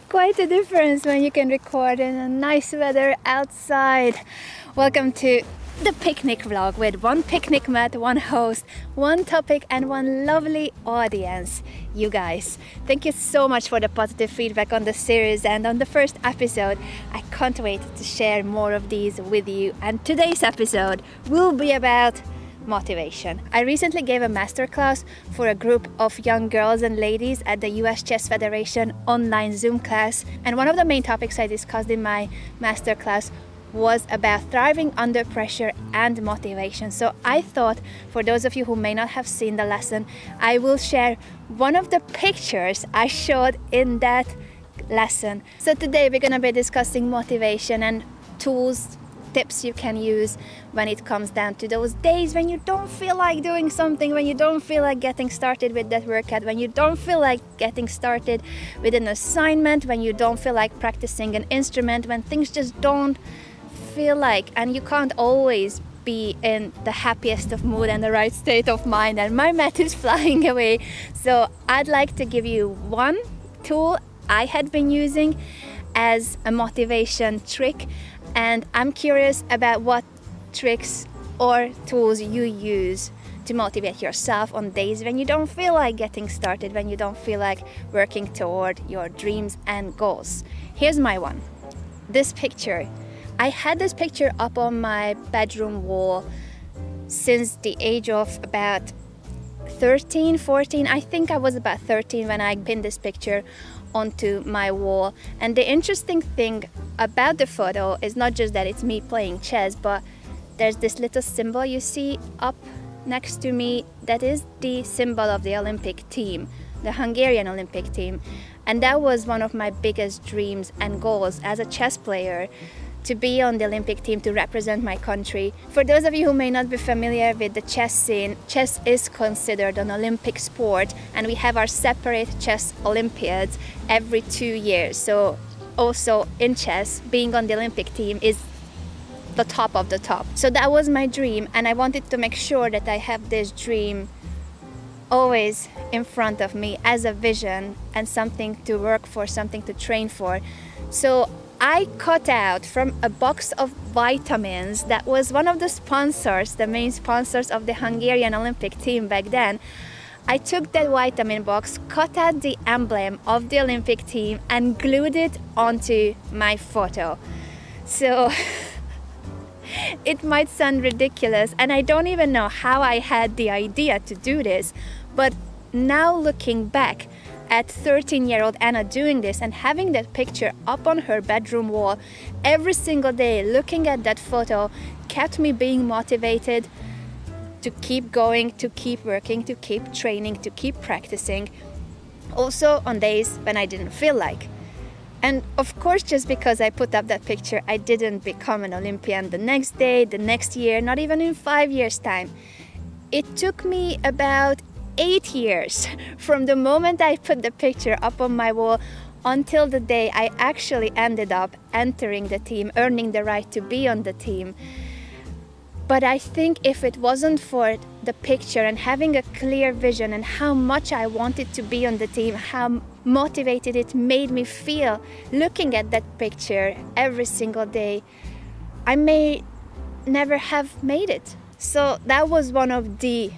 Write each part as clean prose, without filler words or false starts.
quite a difference when you can record in a nice weather outside. Welcome to the picnic vlog with one picnic mat, one host, one topic and one lovely audience. You guys, thank you so much for the positive feedback on the series and on the first episode. I can't wait to share more of these with you, and today's episode will be about motivation. I recently gave a masterclass for a group of young girls and ladies at the US Chess Federation online Zoom class, and one of the main topics I discussed in my masterclass was about thriving under pressure and motivation. So I thought, for those of you who may not have seen the lesson, I will share one of the pictures I showed in that lesson. So today we're going to be discussing motivation and tools, tips you can use when it comes down to those days when you don't feel like doing something, when you don't feel like getting started with that workout, when you don't feel like getting started with an assignment, when you don't feel like practicing an instrument, when things just don't feel like, and you can't always be in the happiest of mood and the right state of mind, and my mat is flying away. So I'd like to give you one tool I had been using as a motivation trick, and I'm curious about what tricks or tools you use to motivate yourself on days when you don't feel like getting started, when you don't feel like working toward your dreams and goals. Here's my one. This picture. I had this picture up on my bedroom wall since the age of about 13, 14. I think I was about 13 when I pinned this picture onto my wall. And the interesting thing about the photo is not just that it's me playing chess, but there's this little symbol you see up next to me that is the symbol of the Olympic team, the Hungarian Olympic team. And that was one of my biggest dreams and goals as a chess player, to be on the Olympic team, to represent my country. For those of you who may not be familiar with the chess scene, chess is considered an Olympic sport, and we have our separate chess Olympiads every 2 years. So also in chess, being on the Olympic team is the top of the top. So that was my dream, and I wanted to make sure that I have this dream always in front of me as a vision and something to work for, something to train for. So I cut out from a box of vitamins that was one of the sponsors, the main sponsors of the Hungarian Olympic team back then. I took that vitamin box, cut out the emblem of the Olympic team and glued it onto my photo. So it might sound ridiculous, and I don't even know how I had the idea to do this, but now looking back at 13-year-old Anna doing this and having that picture up on her bedroom wall every single day, looking at that photo, kept me being motivated to keep going, to keep working, to keep training, to keep practicing, also on days when I didn't feel like. And of course, just because I put up that picture, I didn't become an Olympian the next day, the next year, not even in 5 years' time. It took me about 8 years from the moment I put the picture up on my wall until the day I actually ended up entering the team, earning the right to be on the team. But I think if it wasn't for the picture and having a clear vision and how much I wanted to be on the team, how motivated it made me feel looking at that picture every single day, I may never have made it. So that was one of the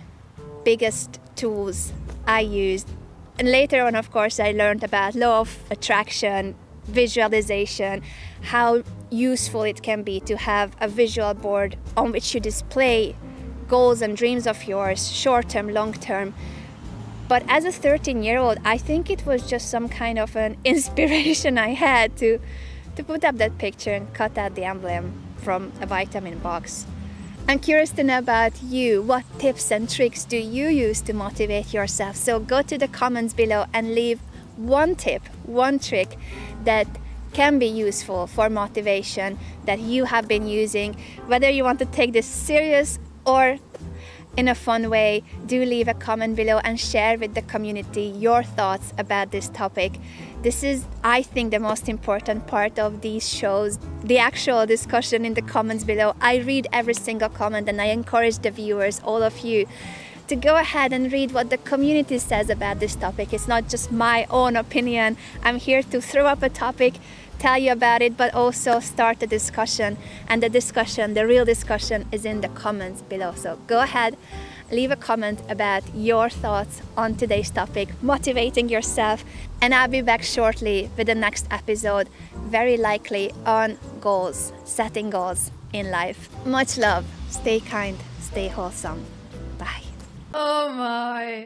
biggest tools I used. And later on, of course, I learned about law of attraction, visualization, how useful it can be to have a visual board on which you display goals and dreams of yours, short-term, long-term. But as a 13-year-old, I think it was just some kind of an inspiration I had to put up that picture and cut out the emblem from a vitamin box. I'm curious to know about you. What tips and tricks do you use to motivate yourself? So go to the comments below and leave one tip, one trick that can be useful for motivation that you have been using. Whether you want to take this serious or in a fun way, do leave a comment below and share with the community your thoughts about this topic. This is, I think, the most important part of these shows, the actual discussion in the comments below. I read every single comment and I encourage the viewers, all of you, to go ahead and read what the community says about this topic. It's not just my own opinion. I'm here to throw up a topic, tell you about it, but also start a discussion. And the real discussion is in the comments below. So go ahead, leave a comment about your thoughts on today's topic, motivating yourself, and I'll be back shortly with the next episode, very likely on goals, setting goals in life. Much love, stay kind, stay wholesome. Bye. Oh my.